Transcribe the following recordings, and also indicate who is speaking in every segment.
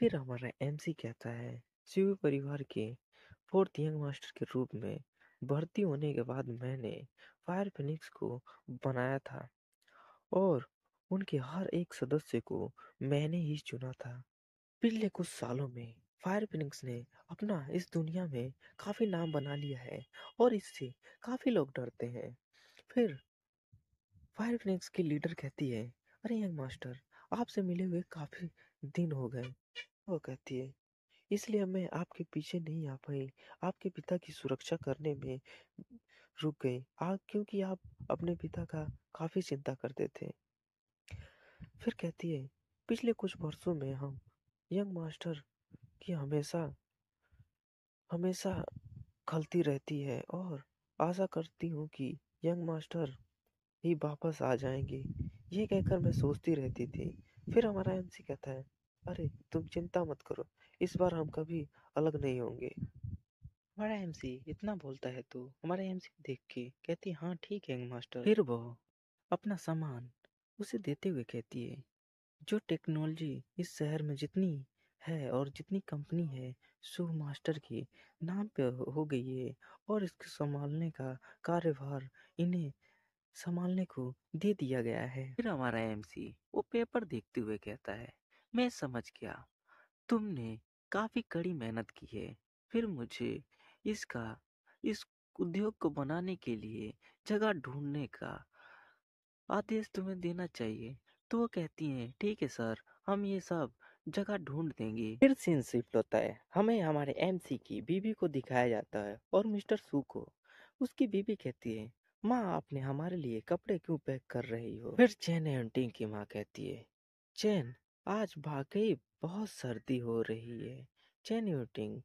Speaker 1: फिर हमारा एमसी कहता है, शिव परिवार के फोर्थ यंग मास्टर के रूप में भर्ती होने के बाद मैंने फायर फिनिक्स को बनाया था और उनके हर एक सदस्य को मैंने ही चुना था। पिछले कुछ सालों में फायर फिनिक्स ने अपना इस दुनिया में काफी नाम बना लिया है और इससे काफी लोग डरते हैं। फिर फायर फिनिक्स की लीडर कहती है, अरे यंग मास्टर, आपसे मिले हुए काफी दिन हो गए। वो कहती है, इसलिए मैं आपके पीछे नहीं आ पाई, आपके पिता की सुरक्षा करने में रुक गई, आप क्योंकि आप अपने पिता का काफी चिंता करते थे। फिर कहती है, पिछले कुछ वर्षों में हम यंग मास्टर की हमेशा हमेशा खलती रहती है और आशा करती हूँ कि यंग मास्टर ही वापस आ जाएंगे। ये कहकर मैं सोचती रहती थी। फिर हमारा एमसी कहता है, अरे तुम चिंता मत करो, इस बार हम कभी अलग नहीं होंगे।
Speaker 2: हमारा एमसी इतना बोलता है तो हमारा एमसी देख के कहती है, हाँ ठीक है यंग मास्टर।
Speaker 1: फिर वो अपना सामान उसे देते हुए कहती है, जो टेक्नोलॉजी इस शहर में जितनी है और जितनी कंपनी है शुभ मास्टर के नाम पे हो गई है और इसको संभालने का कार्यभार इन्हें संभालने को दे दिया गया है। फिर हमारा एमसी वो पेपर देखते हुए कहता है, मैं समझ गया, तुमने काफी कड़ी मेहनत की है। फिर मुझे इसका इस उद्योग को बनाने के लिए जगह ढूंढने का आदेश तुम्हें देना चाहिए। तो वो कहती हैं, ठीक है सर, हम ये सब जगह ढूंढ देंगे। फिर सीन शिफ्ट होता है, हमें हमारे एमसी की बीबी को दिखाया जाता है और मिस्टर सू को। उसकी बीबी कहती है, माँ आपने हमारे लिए कपड़े क्यों पैक कर रही हो? फिर चैन एंटिंग की माँ कहती है, चैन आज वाकई बहुत सर्दी हो रही है। चैन एंटिंग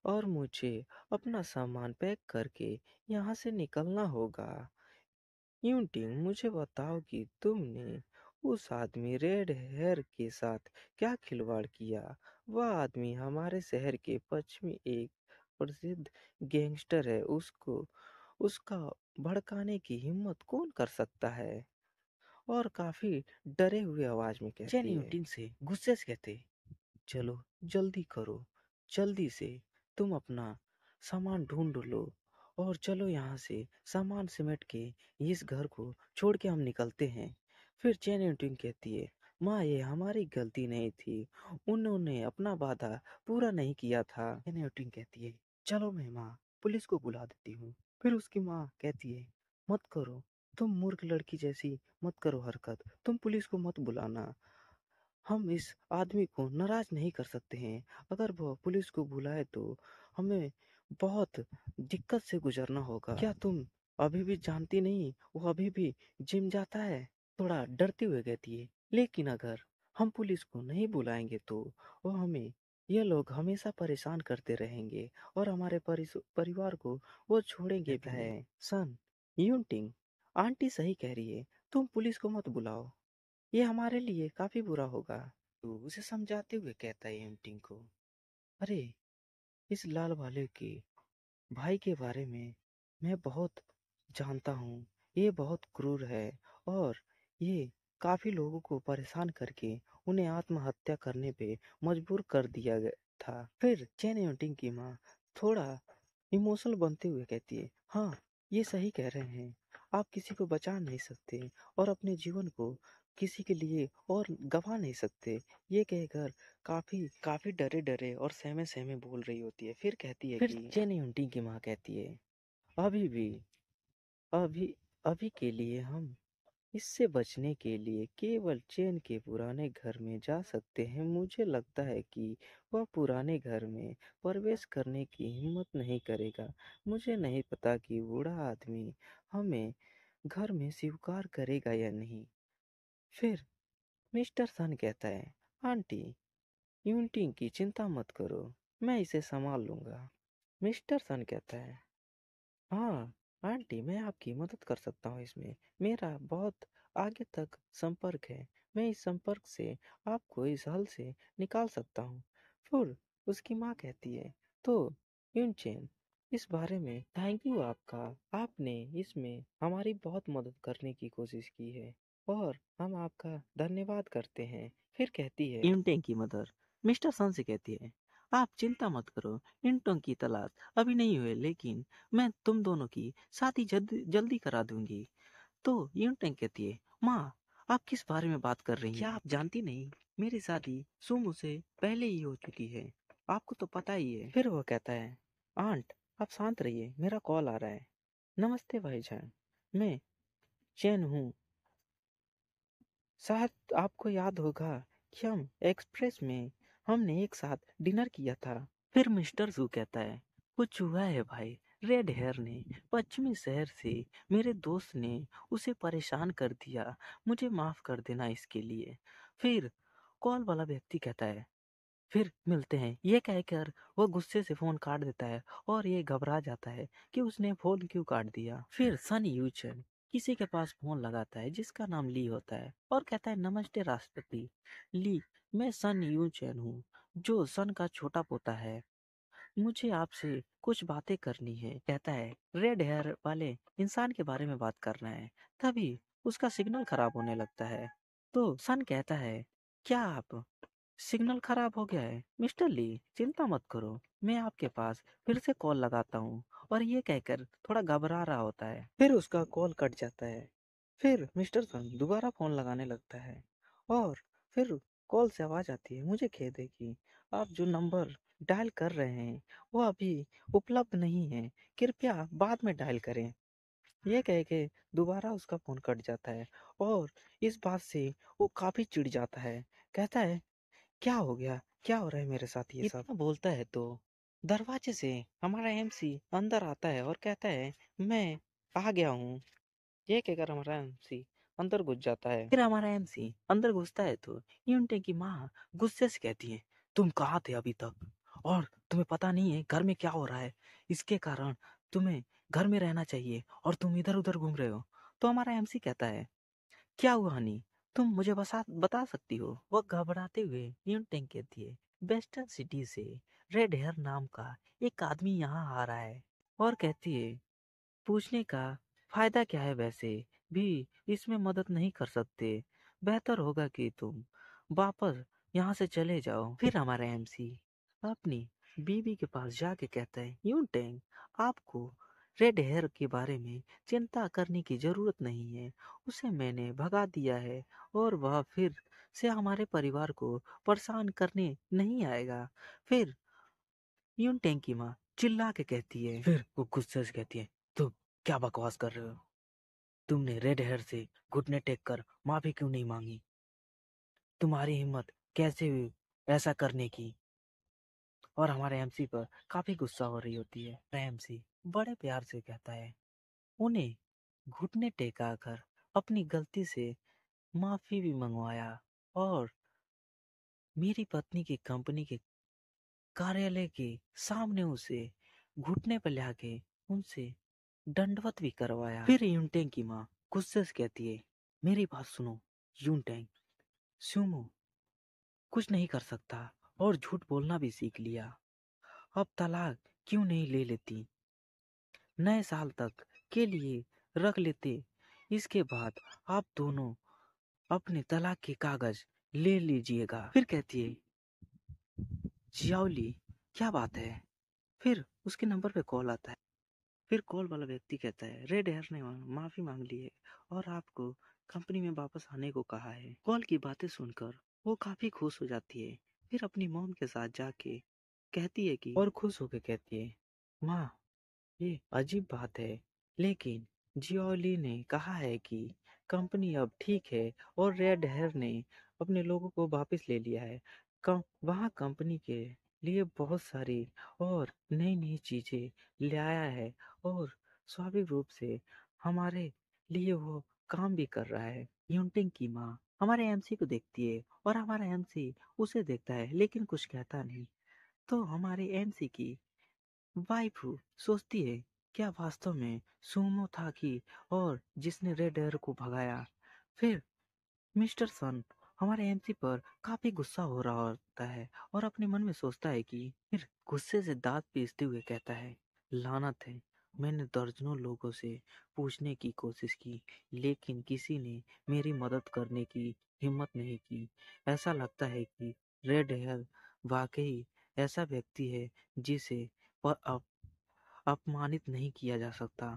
Speaker 1: और मुझे अपना सामान पैक करके यहाँ से निकलना होगा। यूटिंग मुझे बताओ कि तुमने उस आदमी रेड हेयर के साथ क्या खिलवाड़ किया। वह आदमी हमारे शहर के पश्चिमी एक प्रसिद्ध गैंगस्टर है। उसको उसका भड़काने की हिम्मत कौन कर सकता है? और काफी डरे हुए आवाज में कहती है, यूटिंग से गुस्से से कहते, चलो जल्दी करो, जल्दी से तुम अपना सामान ढूंढ लो और चलो यहाँ से सामान समेट के इस घर को छोड़ के हम निकलते हैं। फिर चैन एंटिंग कहती है, माँ ये हमारी गलती नहीं थी, उन्होंने अपना वादा पूरा नहीं किया था। चैन एंटिंग कहती है, चलो मैं माँ पुलिस को बुला देती हूँ। फिर उसकी माँ कहती है, मत करो, तुम मूर्ख लड़की जैसी मत करो हरकत, तुम पुलिस को मत बुलाना, हम इस आदमी को नाराज नहीं कर सकते हैं। अगर वह पुलिस को बुलाए तो हमें बहुत दिक्कत से गुजरना होगा। क्या तुम अभी भी जानती नहीं, वो अभी भी जिम जाता है? थोड़ा डरते हुए कहती है, लेकिन अगर हम पुलिस को नहीं बुलाएंगे तो वो हमें ये लोग हमेशा परेशान करते रहेंगे और हमारे परिवार को वो छोड़ेंगे भी नहीं। सन यूनटिंग, आंटी सही कह रही है, तुम पुलिस को मत बुलाओ, ये हमारे लिए काफी बुरा होगा। तो उसे समझाते हुए कहता है एंटिंग को, अरे इस लाल वाले के भाई के बारे में मैं बहुत जानता हूँ। ये बहुत क्रूर है और ये काफी लोगों को परेशान करके उन्हें आत्महत्या करने पे मजबूर कर दिया गया था। फिर चेन एंटिंग की माँ थोड़ा इमोशनल बनते हुए कहती है, हाँ ये सही कह रहे हैं, आप किसी को बचा नहीं सकते और अपने जीवन को किसी के लिए और गंवा नहीं सकते। ये कहकर काफी काफी डरे डरे और सहमे सहमे बोल रही होती है। फिर कहती है, फिर कि चेन एंटिंग की माँ कहती है, अभी भी अभी अभी के लिए हम इससे बचने के लिए केवल चैन के पुराने घर में जा सकते हैं। मुझे लगता है कि वह पुराने घर में प्रवेश करने की हिम्मत नहीं करेगा। मुझे नहीं पता कि बूढ़ा आदमी हमें घर में स्वीकार करेगा या नहीं। फिर मिस्टर सन कहता है, आंटी यूनिटिंग की चिंता मत करो, मैं इसे संभाल लूंगा। मिस्टर सन कहता है, हाँ आंटी, मैं आपकी मदद कर सकता हूँ इसमें, मेरा बहुत आगे तक संपर्क है, मैं इस संपर्क से आपको इस हल से निकाल सकता हूँ। फिर उसकी माँ कहती है, तो यूनचेन, इस बारे में थैंक यू आपका, आपने इसमें हमारी बहुत मदद करने की कोशिश की है और हम आपका धन्यवाद करते हैं। फिर कहती है यूनचेन की मदर, मिस्टर सन से कहती है, आप चिंता मत करो, इंटों की तलाश अभी नहीं हुई, लेकिन मैं तुम दोनों की शादी जल्दी करा दूंगी। तो यूनटेंग कहती है, माँ आप किस बारे में बात कर रही हैं? क्या आप जानती नहीं, मेरी शादी सुमो से पहले ही हो चुकी है, आपको तो पता ही है। फिर वो कहता है, आंट आप शांत रहिए, मेरा कॉल आ रहा है। नमस्ते भाईजान, मैं चैन हूँ। शायद आपको याद होगा कि हम एक्सप्रेस में हमने एक साथ डिनर किया था। फिर मिस्टर जू कहता है, कुछ हुआ है भाई, रेड हेयर ने पश्चिमी शहर से, मेरे दोस्त ने उसे परेशान कर दिया, मुझे माफ कर देना इसके लिए। फिर कॉल वाला व्यक्ति कहता है, फिर मिलते हैं, ये कहकर वो गुस्से से फोन काट देता है और ये घबरा जाता है कि उसने फोन क्यों काट दिया। फिर सन यूचन किसी के पास फोन लगाता है जिसका नाम ली होता है और कहता है, नमस्ते राष्ट्रपति ली, मैं सन यूचन हूँ, जो सन का छोटा पोता है, मुझे आपसे कुछ बातें करनी है। कहता है, रेड हेयर वाले इंसान के बारे में बात करना है। तभी उसका सिग्नल खराब होने लगता है। तो सन कहता है, क्या आप सिग्नल खराब हो गया है? मिस्टर ली चिंता मत करो, मैं आपके पास फिर से कॉल लगाता हूँ। और ये कहकर थोड़ा घबरा रहा होता है। फिर उसका कॉल कट जाता है। फिर मिस्टर सन दोबारा फोन लगाने लगता है और फिर कॉल से आवाज आती है, मुझे खेद है कि आप जो नंबर डायल कर रहे हैं वो अभी उपलब्ध नहीं है, कृपया बाद में डायल करें। ये कह के दोबारा उसका फोन कट जाता है और इस बात से वो काफी चिढ़ जाता है। कहता है, क्या हो गया, क्या हो रहा है मेरे साथ ये सब? इतना बोलता है तो दरवाजे से हमारा एमसी अंदर आता है और कहता है, मैं आ गया हूँ। ये कहकर हमारा एमसी अंदर घुस जाता है। फिर हमारा एमसी अंदर घुसता है तो यूनटे की माँ गुस्से से कहती है, तुम कहाँ थे अभी तक, और तुम्हें पता नहीं है घर में क्या हो रहा है, इसके कारण तुम्हें घर में रहना चाहिए और तुम इधर उधर घूम रहे हो। तो हमारा एमसी कहता है, क्या हुआ हनी, तुम मुझे बता सकती हो? वो घबराते हुए न्यूटन कहती है, वेस्टर्न सिटी से रेड हेयर नाम का एक आदमी यहाँ आ रहा है, और कहती है, पूछने का फायदा क्या है, वैसे भी इसमें मदद नहीं कर सकते, बेहतर होगा कि तुम वापस यहाँ से चले जाओ। फिर हमारा एमसी अपनी बीवी के पास जाके कहता है, यूटेंग आपको रेड हेयर के बारे में चिंता करने की जरूरत नहीं है, उसे मैंने भगा दिया है और वह फिर से हमारे परिवार को परेशान करने नहीं आएगा। फिर यूटेंग की माँ चिल्ला के कहती है, फिर वो गुस्से से कहती है, तुम क्या बकवास कर रहे हो, तुमने रेड हेयर से घुटने टेक कर माफी क्यों नहीं मांगी, तुम्हारी हिम्मत कैसे हुई ऐसा करने की? और हमारे एमसी पर काफी गुस्सा हो रही होती है। एमसी बड़े प्यार से कहता है, उन्हें घुटने टेका कर अपनी गलती से माफी भी मंगवाया और मेरी पत्नी की कंपनी के कार्यालय के सामने उसे घुटने पर लाके उनसे दंडवत भी करवाया। फिर यूनटेंग की माँ गुस्से से कहती है, मेरी बात सुनो यूनटेंग, सुमो कुछ नहीं कर सकता और झूठ बोलना भी सीख लिया, अब तलाक क्यों नहीं ले लेती, नए साल तक के लिए रख लेते, इसके बाद आप दोनों अपने तलाक के कागज ले लीजिएगा। फिर कहती है, जियाओली क्या बात है? फिर उसके नंबर पे कॉल आता है। फिर कॉल वाला व्यक्ति कहता है, रेड हेयर ने माफी मांग ली है और आपको कंपनी में वापस आने को कहा है। कॉल की बातें सुनकर वो काफी खुश हो जाती है। फिर अपनी मॉम के साथ जाके कहती है कि, और खुश होकर कहती है, माँ ये अजीब बात है, लेकिन जियोली ने कहा है कि कंपनी अब ठीक है और रेड हेयर ने अपने लोगों को वापस ले लिया है। वहाँ कंपनी के लिए बहुत सारी और नई नई चीजें ले आया है और स्वाभाविक रूप से हमारे लिए वो काम भी कर रहा है। यूनटिंग की माँ हमारे एमसी को देखती है और हमारा एमसी उसे देखता है लेकिन कुछ कहता नहीं। तो हमारे एमसी की वाइफू सोचती है, क्या वास्तव में सुमो था कि और जिसने रेड एयर को भगाया? फिर मिस्टर सन हमारे एमसी पर काफी गुस्सा हो रहा होता है और अपने मन में सोचता है कि, फिर गुस्से से दांत पीसते हुए कहता है, लानत है, मैंने दर्जनों लोगों से पूछने की कोशिश की लेकिन किसी ने मेरी मदद करने की हिम्मत नहीं की, ऐसा लगता है कि रेड हेयर वाकई ऐसा व्यक्ति है जिसे अपमानित नहीं किया जा सकता।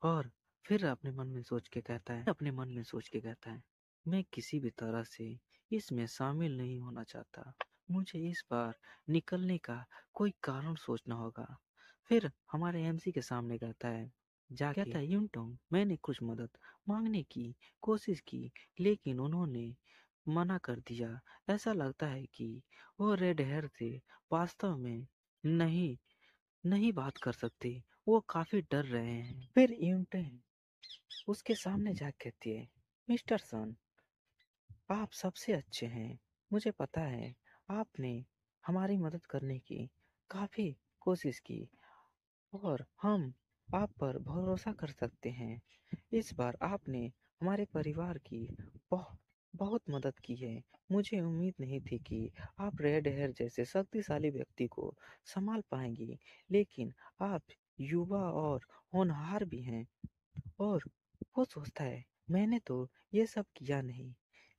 Speaker 1: और फिर अपने मन में सोच के कहता है, मैं किसी भी तरह से इसमें शामिल नहीं होना चाहता। मुझे इस बार निकलने का कोई कारण सोचना होगा। फिर हमारे एमसी के सामने कहता है यूनटोंग, मैंने कुछ मदद मांगने की कोशिश की, लेकिन उन्होंने मना कर दिया। ऐसा लगता है कि वो रेड हेयर से वास्तव में नहीं नहीं बात कर सकते। वो काफी डर रहे हैं। फिर यूनटेंग उसके सामने जाकर कहती है, मिस्टर सन, आप सबसे अच्छे हैं। मुझे पता है आपने हमारी मदद करने की काफी कोशिश की और हम आप पर भरोसा कर सकते हैं। इस बार आपने हमारे परिवार की बहुत बहुत मदद की है। मुझे उम्मीद नहीं थी कि आप रेड हेयर जैसे शक्तिशाली व्यक्ति को संभाल पाएंगी, लेकिन आप युवा और होनहार भी हैं। और वो सोचता है, मैंने तो ये सब किया नहीं,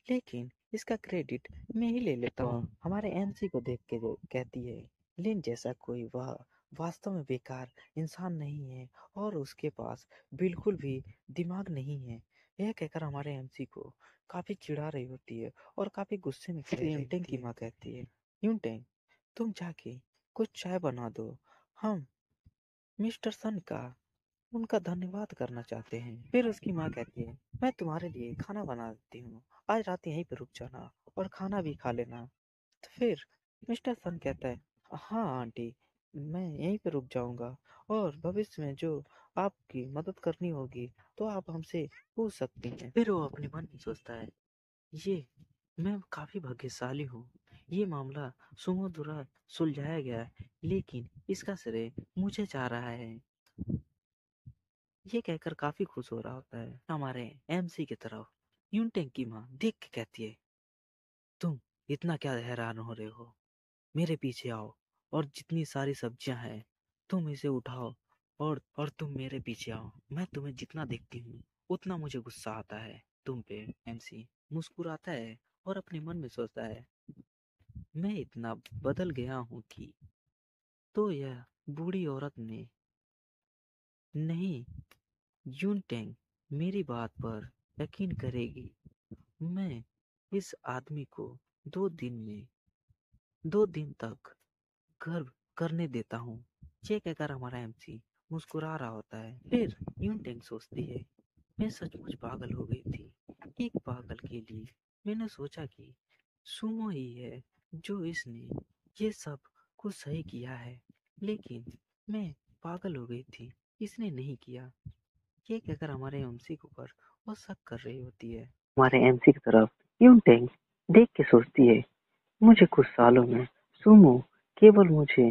Speaker 1: लेकिन इसका क्रेडिट मैं ही ले लेता हूँ। हमारे एमसी को देख के वो कहती है, लिन जैसा कोई वह वास्तव में बेकार इंसान नहीं है और उसके पास बिल्कुल भी दिमाग नहीं है। यह कहकर हमारे एमसी को काफी चिढ़ा रही होती है और काफी गुस्से में यूनटेंग की माँ कहती है, यूनटेंग, तुम जाके कुछ चाय बना दो। हम मिस्टर सन का उनका धन्यवाद करना चाहते हैं। फिर उसकी माँ कहती है, मैं तुम्हारे लिए खाना बना देती हूँ, आज रात यहीं पर रुक जाना और खाना भी खा लेना। तो फिर मिस्टर सन कहता है, हाँ आंटी, मैं यहीं पर रुक जाऊंगा और भविष्य में जो आपकी मदद करनी होगी तो आप हमसे पूछ सकती हैं। फिर वो अपने मन में सोचता है, ये मैं काफी भाग्यशाली हूँ। ये मामला सुमो द्वारा सुलझाया गया है, लेकिन इसका श्रेय मुझे जा रहा है। ये कहकर काफी खुश हो रहा होता है। हमारे एमसी की तरफ यूनटेंग की माँ देख के कहती है, तुम इतना क्या हैरान हो रहे हो? मेरे पीछे आओ और जितनी सारी सब्जियां हैं तुम इसे उठाओ और तुम मेरे पीछे आओ। मैं तुम्हें जितना देखती हूँ उतना मुझे गुस्सा आता है तुम पे। एमसी मुस्कुराता है और अपने मन में सोचता है, मैं इतना बदल गया हूँ कि तो यह बूढ़ी औरत ने नहीं, यूनटेंग मेरी बात पर यकीन करेगी। मैं इस आदमी को 2 दिन में 2 दिन तक गर्व करने देता हूँ। ये कहकर हमारा एमसी मुस्कुरा रहा होता है। फिर यूनटेंग सोचती है, मैं सचमुच पागल हो गई थी। एक पागल के लिए मैंने सोचा कि सुमो ही है जो इसने ये सब कुछ सही किया है, लेकिन मैं पागल हो गई थी, इसने नहीं किया। ये कहकर हमारे एमसी के ऊपर वो शक कर रही होती है। हमारे एमसी की तरफ यूनटेंग देख के सोचती है, मुझे कुछ सालों में सुमो केवल मुझे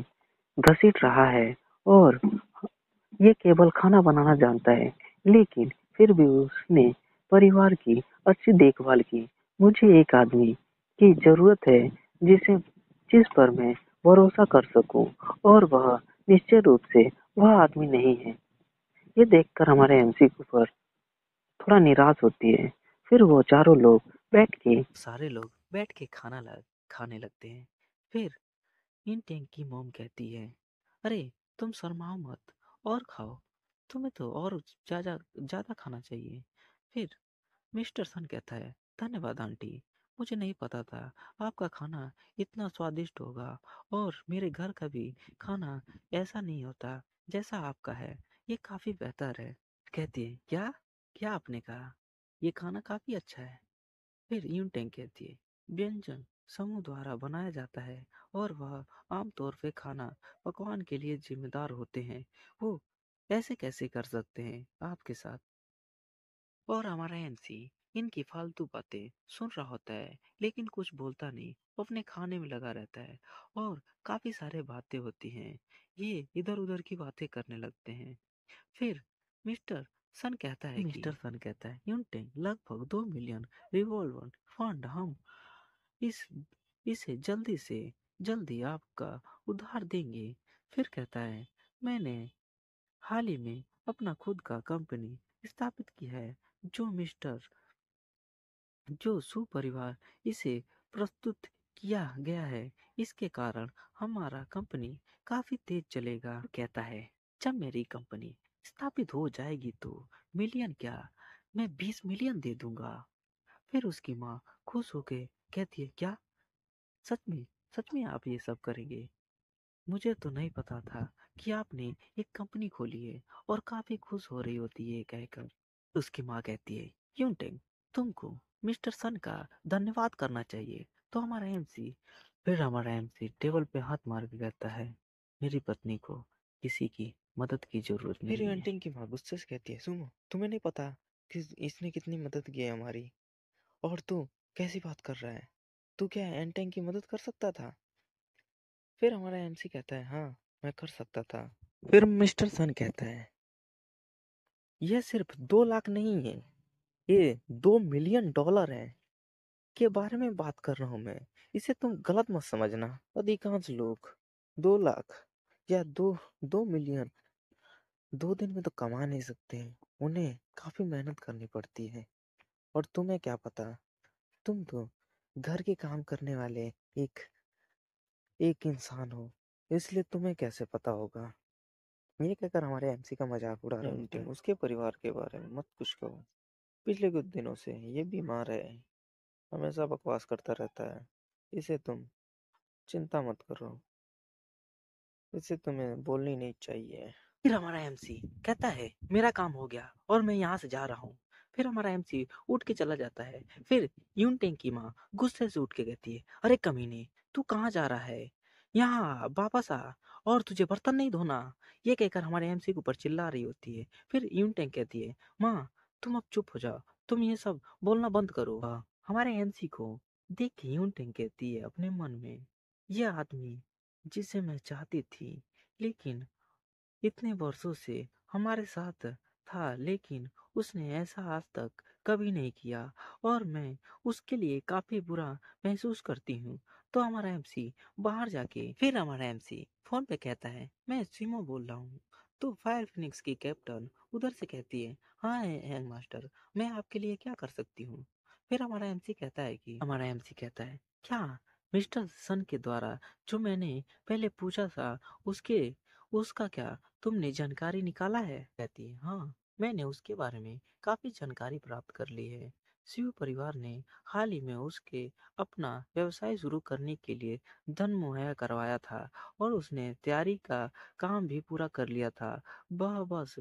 Speaker 1: घसीट रहा है और ये केवल खाना बनाना जानता है, लेकिन फिर भी उसने परिवार की अच्छी देखभाल की। मुझे एक आदमी की जरूरत है जिस पर मैं भरोसा कर सकूं, और वह निश्चय रूप से वह आदमी नहीं है। ये देखकर हमारे एमसी के ऊपर थोड़ा निराश होती है। फिर वो चारों लोग सारे लोग बैठ के खाने लगते हैं। फिर इन टैंक की मॉम कहती है, अरे तुम शर्माओ मत और खाओ, तुम्हें तो और ज्यादा ज्यादा खाना चाहिए। फिर मिस्टर सन कहता है, धन्यवाद आंटी, मुझे नहीं पता था आपका खाना इतना स्वादिष्ट होगा और मेरे घर का भी खाना ऐसा नहीं होता जैसा आपका है, ये काफी बेहतर है। कहती है, क्या क्या आपने कहा? ये खाना काफी अच्छा है। फिर यूनटेंग कहती है, व्यंजन समूह द्वारा बनाया जाता है और वह आमतौर पे खाना पकवान के लिए जिम्मेदार होते हैं। वो ऐसे कैसे कर सकते हैं आपके साथ? और हमारा एमसी इनकी फालतू बातें सुन रहा होता है, लेकिन कुछ बोलता नहीं, वो अपने खाने में लगा रहता है। और काफी सारे बातें होती हैं, ये इधर उधर की बातें करने लगते हैं। फिर मिस्टर सन कहता है, यूनटेंग लगभग 2 मिलियन रिवॉल्वर फंड हम इस इसे जल्दी से जल्दी आपका उधार देंगे। फिर कहता है, मैंने हाल ही में अपना खुद का कंपनी स्थापित किया है जो सुपरिवार इसे प्रस्तुत किया गया है, इसके कारण हमारा कंपनी काफी तेज चलेगा। कहता है, जब मेरी कंपनी स्थापित हो जाएगी तो मिलियन क्या, मैं 20 मिलियन दे दूंगा। फिर उसकी माँ खुश होके कहती है, क्या, सच में, सच में आप ये सब करेंगे? मुझे तो नहीं पता था कि आपने एक कंपनी खोली है। और काफी खुश हो रही होती है ये कहकर। उसकी माँ कहती है, यूनटेंग, तुमको मिस्टर सन का धन्यवाद करना चाहिए। तो हमारा एमसी टेबल पे हाथ मार के कहता है, मेरी पत्नी को किसी की मदद की जरूरत
Speaker 2: फिर
Speaker 1: नहीं है।
Speaker 2: यूनटेंग की माँ गुस्से से कहती है, सुनो, तुम्हें नहीं पता कि इसने कितनी मदद की है हमारी, और तू कैसी बात कर रहा है? तू क्या एंटेंग की मदद कर सकता था? फिर हमारा एमसी कहता है, हाँ, मैं कर सकता था। फिर मिस्टर सन कहता है, यह सिर्फ 2 लाख नहीं है, ये $2 मिलियन है के बारे में बात कर रहा हूँ मैं। इसे तुम गलत मत समझना। अधिकांश लोग 2 लाख या 2 मिलियन 2 दिन में तो कमा नहीं सकते हैं। उन्हें काफी मेहनत करनी पड़ती है। और तुम्हें क्या पता, तुम तो घर के काम करने वाले एक एक इंसान हो, इसलिए तुम्हें कैसे पता होगा? ये कहकर हमारे एमसी का मजाक उड़ा रहे होते हैं। उसके परिवार के बारे में मत कुछ कहो। पिछले कुछ दिनों से ये बीमार है, हमेशा बकवास करता रहता है। इसे तुम चिंता मत करो, इसे तुम्हें बोलनी नहीं चाहिए।
Speaker 1: फिर हमारा एमसी कहता है, मेरा काम हो गया और मैं यहाँ से जा रहा हूँ। फिर हमारा एमसी उठ के चला जाता है। फिर यूनटेंग की माँ गुस्से से उठ के कहती है, अरे कमीने, तू कहाँ जा रहा है? यहाँ वापस आ, और तुझे बर्तन नहीं धोना। ये कहकर हमारे एमसी के ऊपर चिल्ला रही होती है। फिर यूनटेंग कहती है, माँ, तुम अब चुप हो जाओ, तुम ये सब बोलना बंद करो। हमारे एमसी को देख के यूनटेंग कहती है अपने मन में, यह आदमी जिसे मैं चाहती थी, लेकिन इतने वर्षों से हमारे साथ था, लेकिन उसने ऐसा आज तक कभी नहीं किया, और मैं उसके लिए काफी बुरा महसूस करती हूँ। तो हमारा एमसी बाहर जाके, फिर हमारा एमसी फोन पे कहता है, मैं सीमो बोल रहा हूँ। तो फायर फिनिक्स की कैप्टन उधर से कहती है, हाँ हैंग मास्टर, मैं आपके लिए क्या कर सकती हूँ? फिर हमारा एमसी कहता है, क्या मिस्टर सन के द्वारा जो मैंने पहले पूछा था, उसके उसका क्या तुमने जानकारी निकाला है? कहती है, हाँ, मैंने उसके बारे में काफी जानकारी प्राप्त कर ली है। शिव परिवार ने हाल ही में उसके अपना व्यवसाय शुरू करने के लिए धन मुहैया करवाया था, और उसने तैयारी का काम भी पूरा कर लिया था। वह बस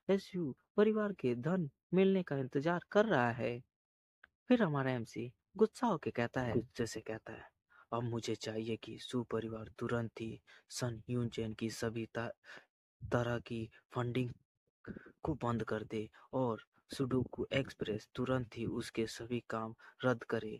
Speaker 1: एसयू परिवार के धन मिलने का इंतजार कर रहा है। फिर हमारा एमसी गुस्से से कहता है, अब मुझे चाहिए कि सु परिवार तुरंत ही सन यूनचेन की सभी तरह की फंडिंग को बंद कर दे, और सुडोकू एक्सप्रेस तुरंत ही उसके सभी काम रद्द करे।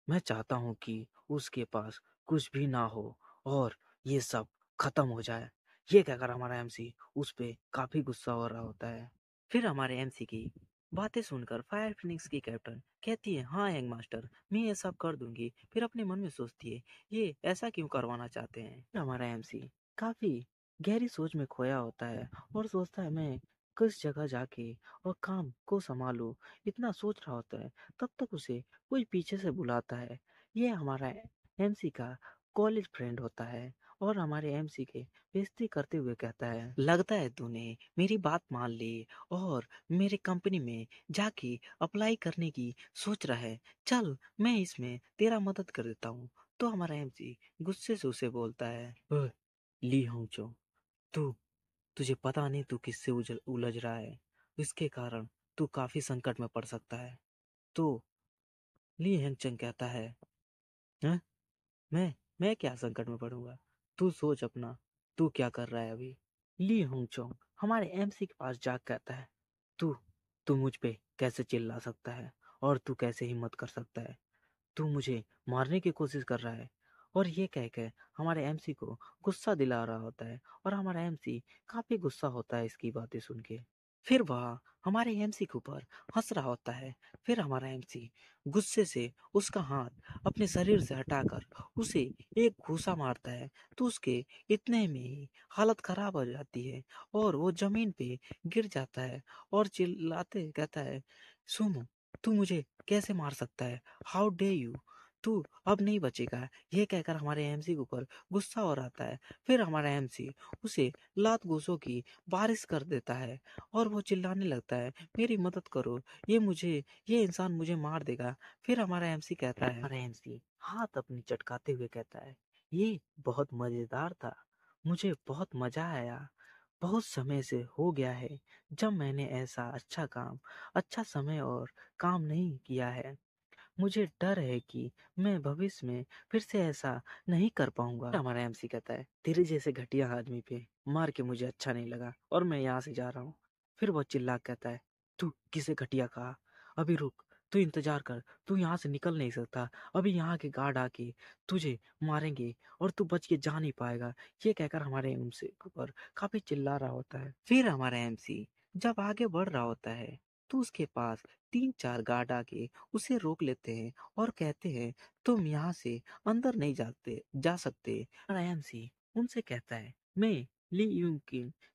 Speaker 1: मैं चाहता हूँ कि उसके पास कुछ भी ना हो, और ये सब खत्म हो जाए। ये कहकर हमारा एमसी उस पे काफी गुस्सा हो रहा होता है। फिर हमारे एमसी की बातें सुनकर फायर फिनिक्स की कैप्टन कहती है, हाँ यंग मास्टर, मैं ये सब कर दूंगी। फिर अपने मन में सोचती है, ये ऐसा क्यों करवाना चाहते हैं? फिर हमारा एमसी काफी गहरी सोच में खोया होता है, और सोचता है, मैं किस जगह जाके और काम को संभालूं। इतना सोच रहा होता है, तब तक उसे कोई पीछे से बुलाता है। ये हमारा एमसी का कॉलेज फ्रेंड होता है, और हमारे एमसी के बेइज्जती करते हुए कहता है, लगता है तूने मेरी बात मान ली और मेरे कंपनी में जाके अप्लाई करने की सोच रहा है। चल, मैं इसमें तेरा मदद कर देता हूँ। तो हमारा एमसी गुस्से से उसे बोलता है, "ओए, ली होंगचो, तू तुझे पता नहीं तू किससे उलझ रहा है। इसके कारण तू काफी संकट में पड़ सकता है।" तो ली हेंगचंग कहता है, "हैं? मैं क्या संकट में पड़ूंगा? तू सोच अपना, तू क्या कर रहा है अभी?" ली होंगचोंग हमारे एमसी के पास जा कहता है, तू तू मुझ पे कैसे चिल्ला सकता है, और तू कैसे हिम्मत कर सकता है? तू मुझे मारने की कोशिश कर रहा है। और ये कह के हमारे एमसी को गुस्सा दिला रहा होता है, और हमारा एमसी काफी गुस्सा होता है इसकी बातें सुन के। फिर वह हमारे एमसी के ऊपर हंस रहा होता है। फिर हमारा एमसी गुस्से से उसका हाथ अपने शरीर से हटाकर उसे एक घूसा मारता है। तो उसके इतने में ही हालत खराब हो जाती है, और वो जमीन पे गिर जाता है, और चिल्लाते कहता है, सुमो, तू मुझे कैसे मार सकता है? How day you? तू अब नहीं बचेगा। ये कहकर हमारे एमसी के ऊपर गुस्सा हो आता है। फिर हमारा एमसी उसे लात घूंसों की बारिश कर देता है और वो चिल्लाने लगता है, मेरी मदद करो, ये इंसान मुझे मार देगा। फिर हमारा एमसी कहता है, हमारा एमसी हाथ अपनी चटकाते हुए कहता है, ये बहुत मजेदार था, मुझे बहुत मजा आया। बहुत समय से हो गया है जब मैंने ऐसा अच्छा समय और काम नहीं किया है। मुझे डर है कि मैं भविष्य में फिर से ऐसा नहीं कर पाऊंगा। हमारा एमसी कहता है, तेरे जैसे घटिया आदमी पे मार के मुझे अच्छा नहीं लगा और मैं यहाँ से जा रहा हूँ। फिर वो चिल्ला के कहता है, तू किसे घटिया कहा? अभी रुक, तू इंतजार कर, तू यहाँ से निकल नहीं सकता। अभी यहाँ के गार्ड आके तुझे मारेंगे और तू बच के जा नहीं पाएगा। ये कहकर हमारे एमसी के ऊपर काफी चिल्ला रहा होता है। फिर हमारा एमसी जब आगे बढ़ रहा होता है तो उसके पास 3-4 गार्ड आके उसे रोक लेते हैं और कहते हैं, तुम यहाँ से अंदर नहीं जा सकते। एमसी उनसे कहता है, मैं ली यूंग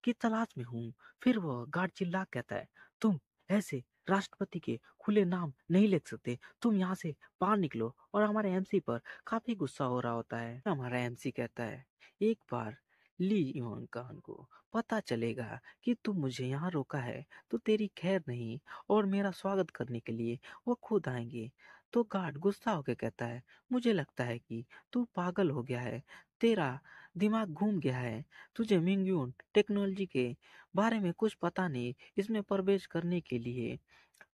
Speaker 1: की तलाश में हूँ। फिर वह गार्ड चिल्ला कहता है, तुम ऐसे राष्ट्रपति के खुले नाम नहीं लिख सकते, तुम यहाँ से बाहर निकलो। और हमारे एमसी पर काफी गुस्सा हो रहा होता है। हमारा एमसी कहता है, एक बार ली यूंग खान को पता चलेगा कि तू मुझे यहाँ रोका है तो तेरी खैर नहीं, और मेरा स्वागत करने के लिए वो खुद आएंगे। तो गार्ड गुस्सा होकर कहता है, मुझे लगता है कि तू पागल हो गया है, तेरा दिमाग घूम गया है, तुझे मिंगयून टेक्नोलॉजी के बारे में कुछ पता नहीं। इसमें प्रवेश करने के लिए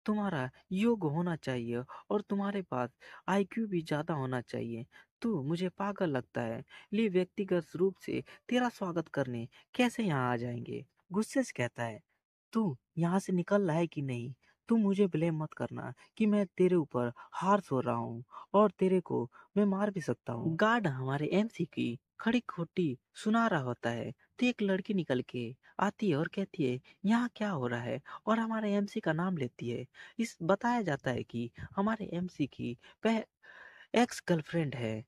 Speaker 1: तुम्हारा योग होना चाहिए और तुम्हारे पास आईक्यू भी ज्यादा होना चाहिए। तू मुझे पागल लगता है। ली व्यक्तिगत रूप से तेरा स्वागत करने कैसे यहाँ आ जाएंगे? गुस्से से कहता है, तू यहाँ से निकल रहा है कि नहीं? तू मुझे ब्लेम मत करना कि मैं तेरे ऊपर हार्श हो रहा हूँ और तेरे को मैं मार भी सकता हूँ। गार्ड हमारे एमसी की खड़ी खोटी सुना रहा होता है तो एक लड़की निकल के आती है और कहती है, यहाँ क्या हो रहा है? और हमारे एमसी का नाम लेती है। इस बताया जाता है कि हमारे एमसी की एक्स गर्लफ्रेंड है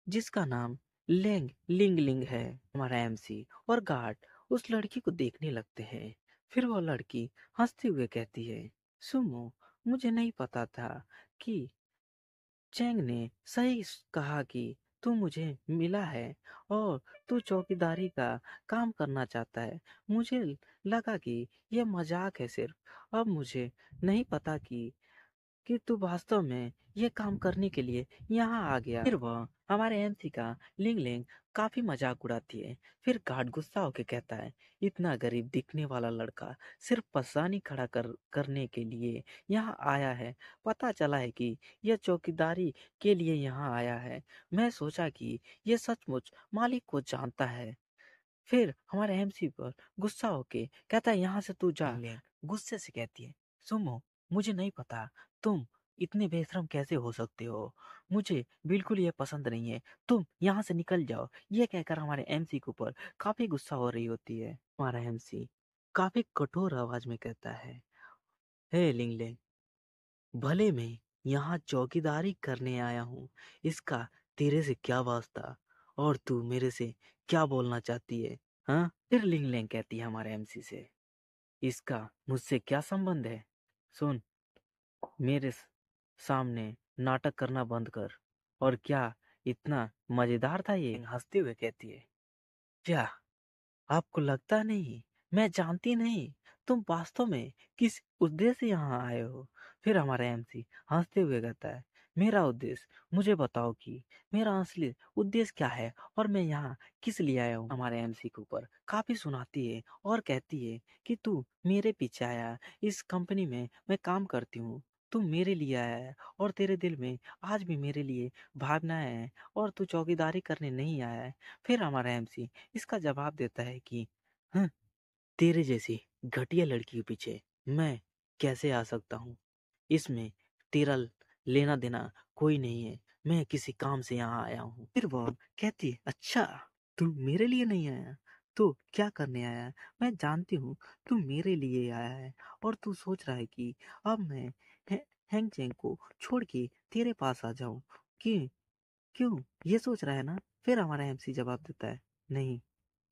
Speaker 1: जिसका नाम लिंग लिंग है। हमारा एमसी और गार्ड उस लड़की को देखने लगते हैं। फिर वो लड़की हंसते हुए कहती है, सुमो, मुझे नहीं पता था कि चैंग ने सही कहा कि तू मुझे मिला है और तू चौकीदारी का काम करना चाहता है। मुझे लगा कि यह मजाक है सिर्फ। अब मुझे नहीं पता कि तू वास्तव में ये काम करने के लिए यहाँ आ गया। फिर वह हमारे एमसी का लिंग लिंग काफी मजाक उड़ाती है। फिर गार्ड गुस्सा होके कहता है, इतना गरीब दिखने वाला लड़का सिर्फ पसानी खड़ा करने के लिए यहाँ आया है। पता चला है कि यह चौकीदारी के लिए यहाँ आया है। मैं सोचा कि यह सचमुच मालिक को जानता है। फिर हमारे एमसी पर गुस्सा होके कहता है, यहाँ से तू जा। लिंग गुस्से से कहती है, सुमो, मुझे नहीं पता तुम इतने बेशरम कैसे हो सकते हो। मुझे बिल्कुल ये पसंद नहीं है, तुम यहाँ से निकल जाओ। ये कहकर हमारे एमसी के ऊपर काफी गुस्सा हो रही होती है। हमारा एमसी काफी कठोर आवाज में कहता है, हे लिंग लिंग, भले मैं यहाँ चौकीदारी करने आया हूँ, इसका तेरे से क्या वास्ता? और तू मेरे से क्या बोलना चाहती है? हाँ? फिर लिंग लिंग कहती है हमारे एमसी से, इसका मुझसे क्या संबंध है? सुन, मेरे सामने नाटक करना बंद कर। और क्या इतना मजेदार था ये? हंसते हुए कहती है, क्या आपको लगता नहीं, मैं जानती नहीं तुम वास्तव में किस उद्देश्य से यहाँ आए हो? फिर हमारा एमसी हंसते हुए कहता है, मेरा उद्देश्य, मुझे बताओ कि मेरा असली उद्देश्य क्या है और मैं यहाँ किस लिए आया हूँ। हमारे एमसी के ऊपर काफी सुनाती है और कहती है कि तू मेरे पीछे आया, इस कंपनी में मैं काम करती हूँ, तू मेरे लिए आया है और तेरे दिल में आज भी मेरे लिए भावनाएं हैं और तू चौकीदारी करने नहीं आया है। फिर हमारा एमसी इसका जवाब देता है कि "हं, तेरे जैसी घटिया लड़की के पीछे मैं कैसे आ सकता हूँ? इसमें तेरा लेना देना कोई नहीं है। मैं किसी काम से यहाँ आया हूँ। फिर वह कहती है, अच्छा, तू मेरे लिए नहीं आया तो क्या करने आया है? मैं जानती हूँ तू मेरे लिए आया है और तू सोच रहा है कि अब मैं है, हैंग चैंग को छोड़ के तेरे पास आ जाऊं। कि क्यों ये सोच रहा है ना? फिर हमारा एमसी जवाब देता है, नहीं,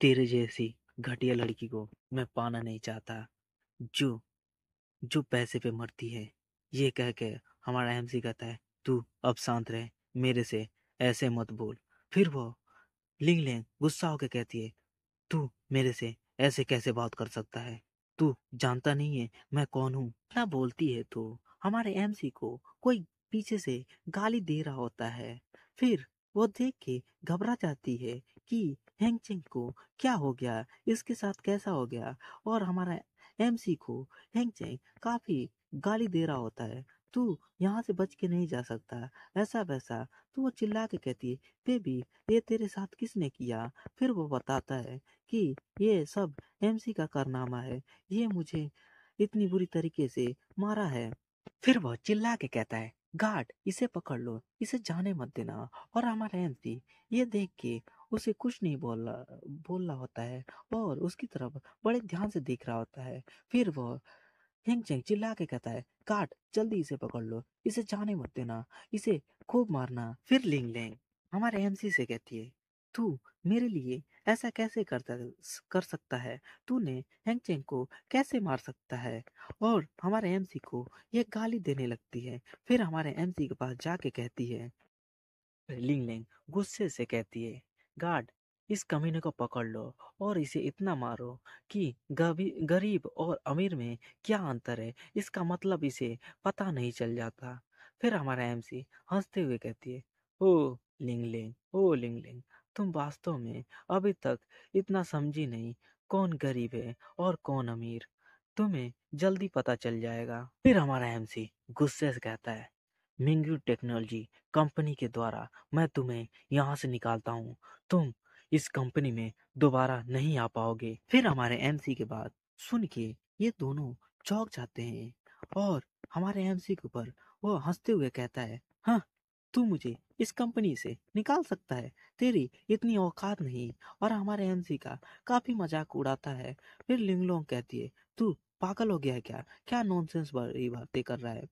Speaker 1: तेरे जैसी घटिया लड़की को मैं पाना नहीं चाहता, जो जो पैसे पे मरती है। ये कह के हमारा एमसी कहता है, तू अब शांत रहे, मेरे से ऐसे मत बोल। फिर वो लिंग लिंग गुस्सा होकर कहती है, तू मेरे से ऐसे कैसे बात कर सकता है? तू जानता नहीं है मैं कौन हूँ? ना बोलती है तो हमारे एमसी को कोई पीछे से गाली दे रहा होता है। फिर वो देख के घबरा जाती है कि हेंगचेंग को क्या हो गया, इसके साथ कैसा हो गया। और हमारा एमसी को हेंगचेंग काफी गाली दे रहा होता है, तू यहाँ से बच के नहीं जा सकता, ऐसा वैसा। तो वो चिल्ला के कहती है, बेबी ये तेरे साथ किसने किया? फिर वो बताता है कि ये सब एमसी का कारनामा है, ये मुझे इतनी बुरी तरीके से मारा है। फिर वह चिल्ला के कहता है, गार्ड इसे पकड़ लो, इसे जाने मत देना। और हमारा एमसी ये देख के उसे कुछ नहीं बोल रहा होता है और उसकी तरफ बड़े ध्यान से देख रहा होता है। फिर वह हिंगचैंग चिल्ला के कहता है, काट जल्दी इसे पकड़ लो, इसे जाने मत देना, इसे खूब मारना। फिर लिंग लैंग हमारे एमसी से कहती है, तू मेरे लिए ऐसा कैसे कर सकता है? तूने हेंगचेंग को कैसे मार सकता है? और हमारे एमसी को ये गाली देने लगती है। फिर हमारे एमसी के पास जाके कहती है, लिंग लिंग गुस्से से कहती है, गार्ड इस कमीने को पकड़ लो और इसे इतना मारो कि गरीब और अमीर में क्या अंतर है इसका मतलब इसे पता नहीं चल जाता। फिर हमारा एमसी हंसते हुए कहती है, ओ ओ लिंग लिंग, तुम वास्तव में अभी तक इतना समझी नहीं कौन गरीब है और कौन अमीर, तुम्हें जल्दी पता चल जाएगा। फिर हमारा एमसी गुस्से से कहता है, मिंगू टेक्नोलॉजी कंपनी के द्वारा मैं तुम्हें यहाँ से निकालता हूँ, तुम इस कंपनी में दोबारा नहीं आ पाओगे। फिर हमारे एमसी के बात सुन के ये दोनों चौंक जाते हैं और हमारे एमसी के ऊपर वो हंसते हुए कहता है, हाँ तू मुझे इस कंपनी से निकाल सकता है, तेरी इतनी औकात नहीं। और हमारे एमसी का काफी मजाक उड़ाता है। फिर लिंगलोंग कहती है, तू पागल हो गया है क्या? क्या नॉनसेंस वाली बातें कर रहा है?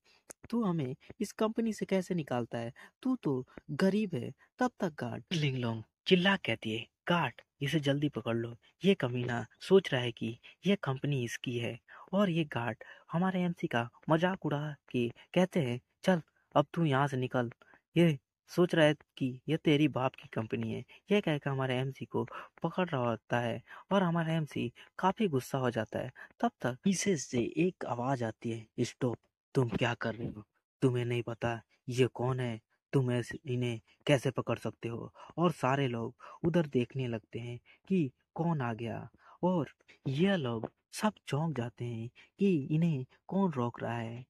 Speaker 1: तू हमें इस कंपनी से कैसे निकालता है? तू तो गरीब है। तब तक गार्ड लिंगलोंग चिल्ला कहती है, गार्ड इसे जल्दी पकड़ लो, ये कमीना सोच रहा है कि ये कंपनी इसकी है। और ये गार्ड हमारे एमसी का मजाक उड़ा के कहते हैं, चल अब तू यहाँ से निकल, ये सोच रहा है कि ये तेरी बाप की कंपनी है। ये कहकर हमारे एमसी को पकड़ रहा होता है और हमारा एमसी काफी गुस्सा हो जाता है। तब तक पीछे से एक आवाज आती है, स्टॉप, तुम क्या कर रहे हो? तुम्हें नहीं पता ये कौन है? तुम ऐसे इन्हें कैसे पकड़ सकते हो? और सारे लोग उधर देखने लगते हैं कि कौन आ गया। और यह लोग सब चौंक जाते हैं कि इन्हें कौन रोक रहा है।